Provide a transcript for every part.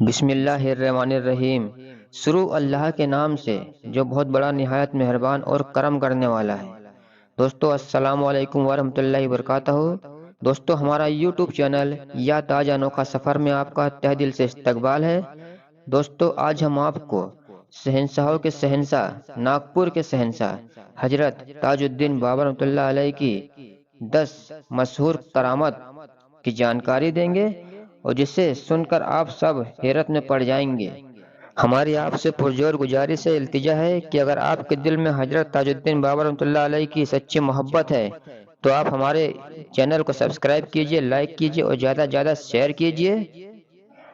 بسم اللہ الرحمن الرحیم۔ شروع اللہ کے نام سے جو بہت بڑا نہایت مہربان اور کرم کرنے والا ہے۔ دوستو السلام علیکم ورحمۃ اللہ وبرکاتہ۔ دوستو ہمارا یوٹیوب چینل یا تاج انوکھا سفر میں آپ کا تہ دل سے استقبال ہے۔ دوستو آج ہم آپ کو شہنشاہوں کے شہنشاہ ناگپور کے شہنشاہ حضرت تاج الدین بابا رحمۃ اللہ علیہ کی 10 مشہور کرامت کی جانکاری دیں گے اور جسے سن کر آپ سب حیرت میں پڑ جائیں گے۔ ہماری آپ سے پرزور گزارش ہے، التجا ہے کہ اگر آپ کے دل میں حضرت تاج الدین بابا رحمۃ اللہ علیہ کی سچی محبت ہے تو آپ ہمارے چینل کو سبسکرائب کیجئے، لائک کیجئے اور زیادہ سے زیادہ شیئر کیجئے۔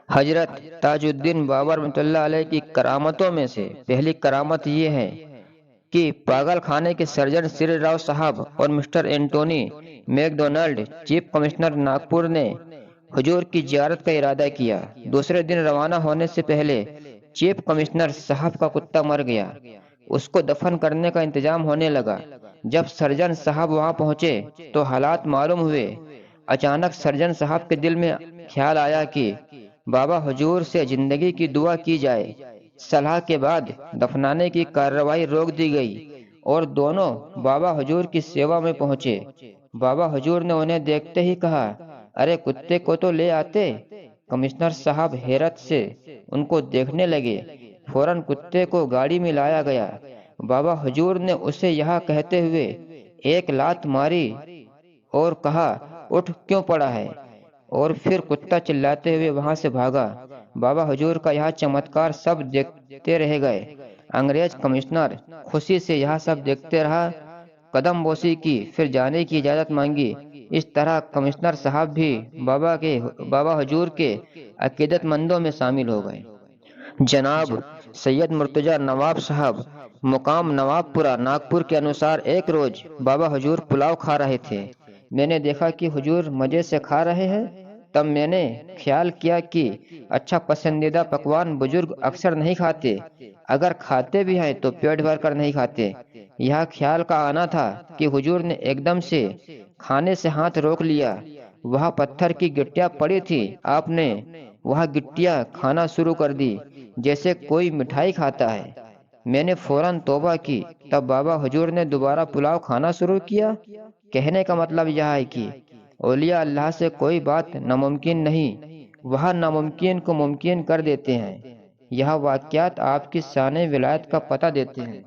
حضرت تاج الدین بابا رحمۃ اللہ علیہ کی کرامتوں میں سے پہلی کرامت یہ ہے کہ پاگل خانے کے سرجن سری راؤ صاحب اور mister Antony McDonald chief commissioner Nagpur نے حضور کی زیارت کا ارادہ کیا۔ دوسرے دن روانہ ہونے سے پہلے چیف کمشنر صاحب کا کتا مر گیا۔ اس کو دفن کرنے کا انتظام ہونے لگا۔ جب سرجن صاحب وہاں پہنچے تو حالات معلوم ہوئے۔ اچانک سرجن صاحب کے دل میں خیال آیا کہ بابا حضور سے زندگی کی دعا کی جائے۔ صلاح کے بعد دفنانے کی کارروائی روک دی گئی اور دونوں بابا حضور کی سیوا میں پہنچے۔ بابا حضور نے انہیں دیکھتے ہی کہا، ارے کتے کو تو لے آتے۔ کمشنر صاحب حیرت سے ان کو دیکھنے لگے۔ فوراً کتے کو گاڑی میں لایا گیا۔ بابا حضور نے اسے یہاں کہتے ہوئے ایک لات ماری اور کہا، اٹھ کیوں پڑا ہے؟ اور پھر کتا چلاتے ہوئے وہاں سے بھاگا۔ بابا حضور کا یہاں چمتکار سب دیکھتے رہ گئے۔ انگریز کمشنر خوشی سے یہاں سب دیکھتے رہا، قدم بوسی کی، پھر جانے کی اجازت مانگی۔ اس طرح کمشنر صاحب بھی بابا حضور کے عقیدت مندوں میں شامل ہو گئے۔ جناب سید مرتضی نواب صاحب مقام نواب پورہ ناگپور کے انوسار ایک روز بابا حضور پلاؤ کھا رہے تھے۔ میں نے دیکھا کہ حضور مزے سے کھا رہے ہیں۔ تب میں نے خیال کیا کہ اچھا پسندیدہ پکوان بزرگ اکثر نہیں کھاتے، اگر کھاتے بھی ہیں تو پیٹ بھر کر نہیں کھاتے۔ یہ خیال کا آنا تھا کہ حضور نے ایک دم سے کھانے سے ہاتھ روک لیا۔ وہاں پتھر کی گٹیاں پڑی تھی، آپ نے وہاں گٹیاں کھانا شروع کر دی جیسے کوئی مٹھائی کھاتا ہے۔ میں نے فوراً توبہ کی۔ تب بابا حضور نے دوبارہ پلاؤ کھانا شروع کیا۔ کہنے کا مطلب یہ ہے کہ اولیاء اللہ سے کوئی بات ناممکن نہیں، وہاں ناممکن کو ممکن کر دیتے ہیں۔ یہ واقعات آپ کی شان ولایت کا پتہ دیتے ہیں۔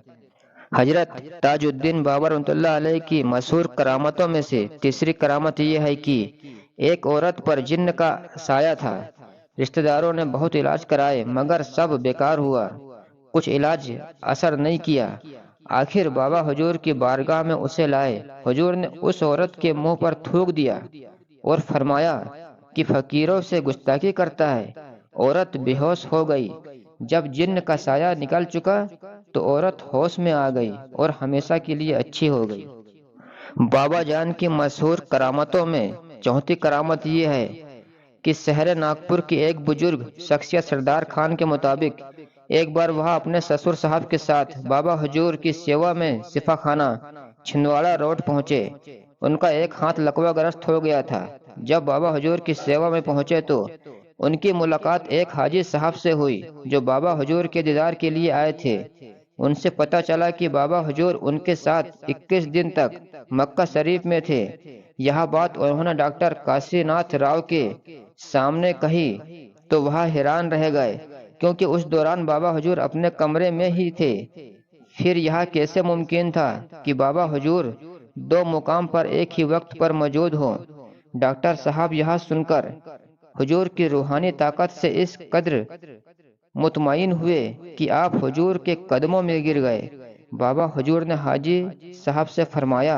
حضرت تاج الدین بابا رحمۃ اللہ علیہ کی مشہور کرامتوں میں سے تیسری کرامت یہ ہے کہ ایک عورت پر جن کا سایہ تھا۔ رشتہ داروں نے بہت علاج کرائے مگر سب بیکار ہوا، کچھ علاج اثر نہیں کیا۔ آخر بابا حضور کی بارگاہ میں اسے لائے۔ حضور نے اس عورت کے منہ پر تھوک دیا اور فرمایا کہ فقیروں سے گستاخی کرتا ہے۔ عورت بے ہوش ہو گئی۔ جب جن کا سایہ نکل چکا تو عورت ہوش میں آ گئی اور ہمیشہ کے لیے اچھی ہو گئی۔ بابا جان کی مشہور کرامتوں میں چوتھی کرامت یہ ہے کہ شہر ناگپور کی ایک بزرگ شخصیت سردار خان کے مطابق ایک بار وہاں اپنے سسر صاحب کے ساتھ بابا حضور کی سیوا میں شفا خانہ چھندواڑا روڈ پہنچے۔ ان کا ایک ہاتھ لکوہ گرست ہو گیا تھا۔ جب بابا حضور کی سیوا میں پہنچے تو ان کی ملاقات ایک حاجی صاحب سے ہوئی جو بابا حضور کے دیدار کے لیے آئے تھے۔ ان سے پتہ چلا کہ بابا حضور ان کے ساتھ 21 دن تک مکہ شریف میں تھے۔ یہ بات انہوں نے ڈاکٹر کاشی ناتھ راؤ کے سامنے کہی تو وہ حیران رہ گئے کیونکہ اس دوران بابا حضور اپنے کمرے میں ہی تھے۔ پھر یہ کیسے ممکن تھا کہ بابا حضور دو مقام پر ایک ہی وقت پر موجود ہوں؟ ڈاکٹر صاحب یہ سن کر حضور کی روحانی طاقت سے اس قدر مطمئن ہوئے کہ آپ حضور کے قدموں میں گر گئے۔ بابا حضور نے حاجی صاحب سے فرمایا،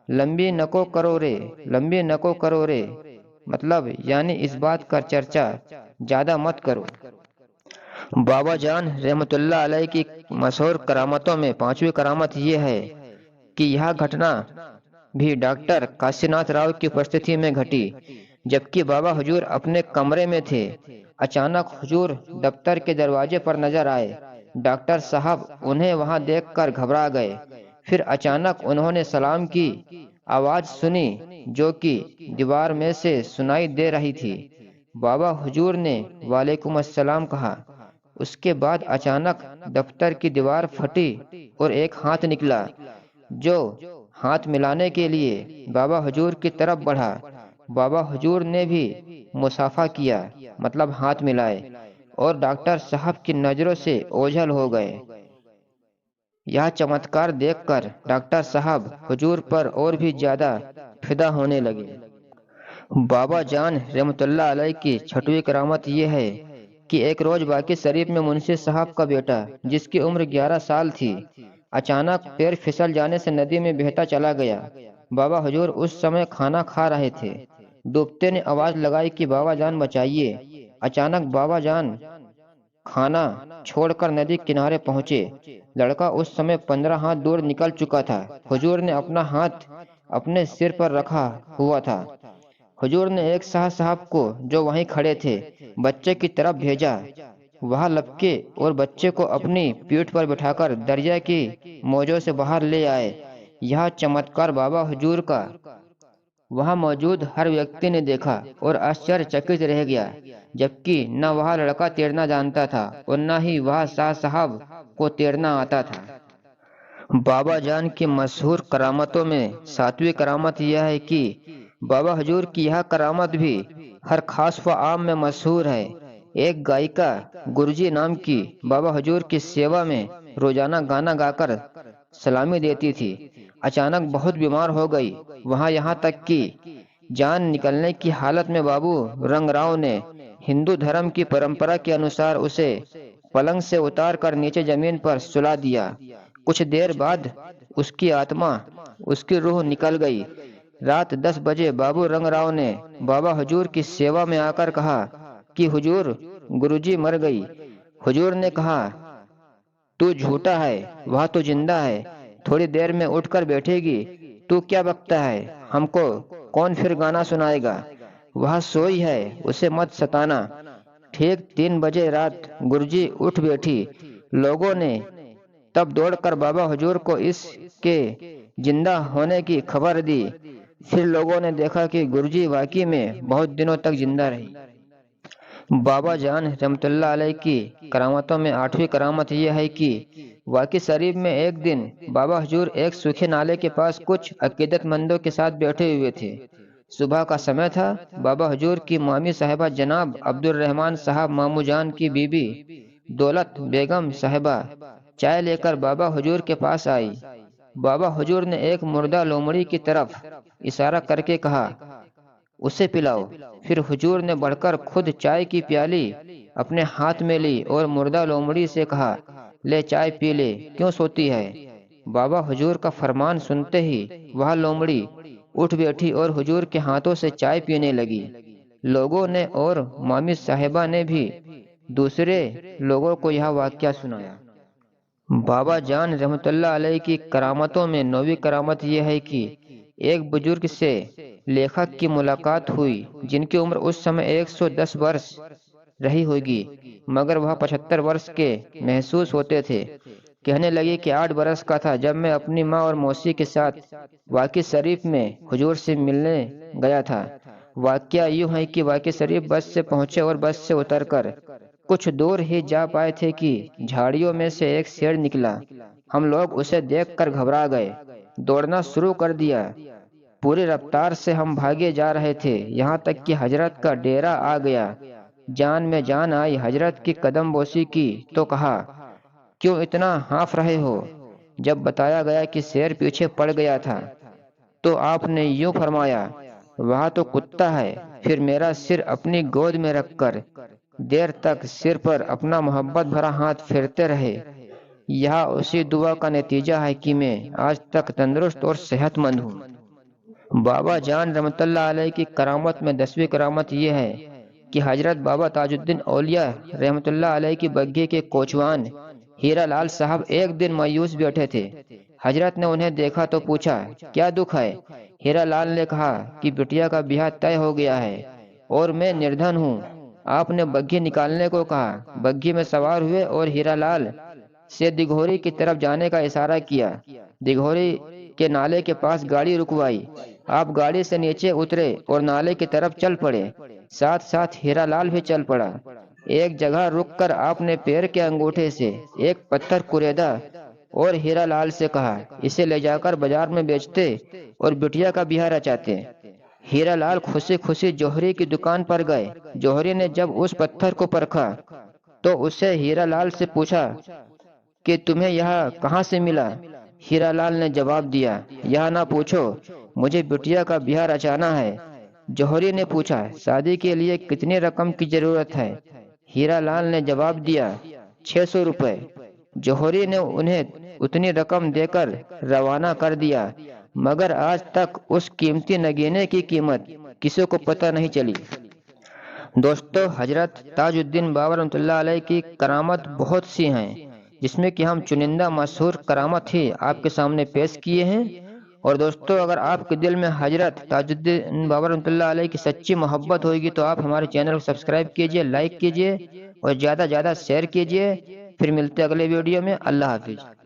لمبی نکو کرو رے، لمبی نکو کرو رے، مطلب یعنی اس بات کا چرچا زیادہ مت کرو۔ بابا جان رحمت اللہ علیہ کی مشہور کرامتوں میں پانچویں کرامت یہ ہے کہ یہ گھٹنا بھی ڈاکٹر کاشی ناتھ راؤ کی اپستھتی میں گھٹی جبکہ بابا حضور اپنے کمرے میں تھے۔ اچانک حضور دفتر کے دروازے پر نظر آئے۔ ڈاکٹر صاحب انہیں وہاں دیکھ کر گھبرا گئے۔ پھر اچانک انہوں نے سلام کی آواز سنی جو کہ دیوار میں سے سنائی دے رہی تھی۔ بابا حضور نے وعلیکم السلام کہا۔ اس کے بعد اچانک دفتر کی دیوار پھٹی اور ایک ہاتھ نکلا جو ہاتھ ملانے کے لیے بابا حضور کی طرف بڑھا۔ بابا حضور نے بھی مصافحہ کیا، مطلب ہاتھ ملائے، اور ڈاکٹر صاحب کی نظروں سے اوجھل ہو گئے۔ یہ چمتکار دیکھ کر ڈاکٹر صاحب حضور پر اور بھی زیادہ فدا ہونے لگے۔ بابا جان رحمۃ اللہ علیہ کی چھٹویں کرامت یہ ہے کہ ایک روز باقی شریف میں منشی صاحب کا بیٹا، جس کی عمر 11 سال تھی، اچانک پیر پھسل جانے سے ندی میں بہتا چلا گیا۔ بابا حضور اس سمے کھانا کھا رہے تھے۔ ڈوبتے نے آواز لگائی کہ بابا جان بچائیے۔ اچانک بابا جان کھانا چھوڑ کر ندی کنارے پہنچے۔ لڑکا اس سمے 15 ہاتھ دور نکل چکا تھا۔ حضور نے اپنا ہاتھ اپنے سر پر رکھا ہوا تھا۔ حضور نے ایک شاہ صاحب کو، جو وہیں کھڑے تھے، بچے کی طرف بھیجا۔ وہ لپکے اور بچے کو اپنی پیٹھ پر بٹھا کر دریا کی موجوں سے باہر لے آئے۔ یہ چمتکار بابا حضور کا وہاں موجود ہر ویکتی نے دیکھا اور آشچر چکت رہ گیا، جبکہ نہ وہ لڑکا تیرنا جانتا تھا اور نہ ہی وہ شاہ صاحب کو تیرنا آتا تھا۔ بابا جان کی مشہور کرامتوں میں 7ویں کرامت یہ ہے کہ بابا حضور کی یہ کرامت بھی ہر خاص و عام میں مشہور ہے۔ ایک گائیکا گرجی نام کی بابا حضور کی سیوا میں روزانہ گانا گا کر سلامی دیتی تھی، اچانک بہت بیمار ہو گئی۔ وہاں یہاں تک کہ جان نکلنے کی حالت میں بابو رنگ راؤ نے ہندو دھرم کی پرمپرا کے انوسار اسے پلنگ سے اتار کر نیچے زمین پر سلا دیا۔ کچھ دیر بعد اس کی آتما، اس کی روح نکل گئی۔ رات 10 بجے بابو رنگ راؤ نے بابا حضور کی سیوا میں آ کر کہا کہ حضور، گروجی مر گئی۔ حضور نے کہا، تو جھوٹا ہے، وہ تو زندہ ہے، تھوڑی دیر میں اٹھ کر بیٹھے گی، تو کیا بکتا ہے، ہم کو کون پھر گانا سنائے گا، وہ سوئی ہے، اسے مت ستانا۔ ٹھیک 3 بجے رات گرجی اٹھ بیٹھی۔ لوگوں نے تب دوڑ کر بابا حضور کو اس کے زندہ ہونے کی خبر دی۔ پھر لوگوں نے دیکھا کہ گرجی واقعی میں بہت دنوں تک زندہ رہی۔ بابا جان رحمۃ اللہ علیہ کی کرامتوں میں 8ویں کرامت یہ ہے کہ واقعی شریف میں ایک دن بابا حضور ایک سوکھے نالے کے پاس کچھ عقیدت مندوں کے ساتھ بیٹھے ہوئے تھے۔ صبح کا سمے تھا۔ بابا حضور کی مامی صاحبہ جناب عبد الرحمن صاحب مامو جان کی بیوی دولت بیگم صاحبہ چائے لے کر بابا حضور کے پاس آئی۔ بابا حضور نے ایک مردہ لومڑی کی طرف اشارہ کر کے کہا، اسے پلاؤ۔ پھر حضور نے بڑھ کر خود چائے کی پیالی اپنے ہاتھ میں لی اور مردہ لومڑی سے کہا، لے چائے پی لے، کیوں سوتی ہے۔ بابا حضور کا فرمان سنتے ہی وہ لومڑی اٹھ بیٹھی اور حضور کے ہاتھوں سے چائے پینے لگی۔ لوگوں نے اور مامی صاحبہ نے بھی دوسرے لوگوں کو یہ واقعہ سنایا۔ بابا جان رحمۃ اللہ علیہ کی کرامتوں میں 9ویں کرامت یہ ہے کہ ایک بزرگ سے لیکھک کی ملاقات ہوئی جن کی عمر اس سمے 110 برس رہی ہوگی، مگر وہ 75 برس کے محسوس ہوتے تھے۔ کہنے لگے کہ 8 برس کا تھا جب میں اپنی ماں اور موسی کے ساتھ واقعی شریف میں حضور سے ملنے گیا تھا۔ واقعہ یوں ہے کہ واقعی شریف بس سے پہنچے اور بس سے اتر کر کچھ دور ہی جا پائے تھے کہ جھاڑیوں میں سے ایک شیر نکلا۔ ہم لوگ اسے دیکھ کر گھبرا گئے، دوڑنا شروع کر دیا۔ پوری رفتار سے ہم بھاگے جا رہے تھے، یہاں تک کہ حضرت کا ڈیرا آ گیا۔ جان میں جان آئی، حضرت کی قدم بوسی کی تو کہا، کیوں اتنا ہانف رہے ہو؟ جب بتایا گیا کہ شیر پیچھے پڑ گیا تھا تو آپ نے یوں فرمایا، وہ تو کتا ہے۔ پھر میرا سر اپنی گود میں رکھ کر دیر تک سر پر اپنا محبت بھرا ہاتھ پھیرتے رہے۔ یہ اسی دعا کا نتیجہ ہے کہ میں آج تک تندرست اور صحت مند ہوں۔ بابا جان رحمۃ اللہ علیہ کی کرامت میں 10ویں کرامت یہ ہے کہ حضرت بابا تاج الدین اولیاء رحمۃ اللہ علیہ کی بگھی کے کوچوان ہیرا لال صاحب ایک دن مایوس بیٹھے تھے۔ حضرت نے انہیں دیکھا تو پوچھا، کیا دکھ ہے؟ ہیرا لال نے کہا کہ بٹیا کا بیاہ طے ہو گیا ہے اور میں نردھن ہوں۔ آپ نے بگھی نکالنے کو کہا۔ بگھی میں سوار ہوئے اور ہیرا لال سے دگھوری کی طرف جانے کا اشارہ کیا۔ دگھوری کے نالے کے پاس گاڑی رکوائی۔ آپ گاڑی سے نیچے اترے اور نالے کی طرف چل پڑے۔ ساتھ ساتھ ہیرا لال بھی چل پڑا۔ ایک جگہ رک کر آپ نے پیر کے انگوٹھے سے ایک پتھر کریدا اور ہیرا لال سے کہا، اسے لے جا کر بازار میں بیچتے اور بٹیا کا بیاہ رچاتے۔ ہیرا لال خوشی خوشی جوہری کی دکان پر گئے۔ جوہری نے جب اس پتھر کو پرکھا تو اسے ہیرا لال سے پوچھا کہ تمہیں یہاں کہاں سے ملا؟ ہیرا لال نے جواب دیا، یہ نہ پوچھو، مجھے بٹیا کا بیاہ رچانا ہے۔ جوہری نے پوچھا، شادی کے لیے کتنی رقم کی ضرورت ہے؟ ہیرا لال نے جواب دیا، 600 روپے۔ جوہری نے انہیں اتنی رقم دے کر روانہ کر دیا، مگر آج تک اس قیمتی نگینے کی قیمت کسی کو پتہ نہیں چلی۔ دوستو، حضرت تاج الدین بابر رحمۃ اللہ علیہ کی کرامت بہت سی ہیں، جس میں کہ ہم چنندہ مشہور کرامت ہی آپ کے سامنے پیش کیے ہیں۔ اور دوستو، اگر آپ کے دل میں حضرت تاج الدین بابر رحمۃ اللہ علیہ کی سچی محبت ہوگی تو آپ ہمارے چینل کو سبسکرائب کیجئے، لائک کیجئے اور زیادہ سے زیادہ شیئر کیجئے۔ پھر ملتے اگلے ویڈیو میں۔ اللہ حافظ۔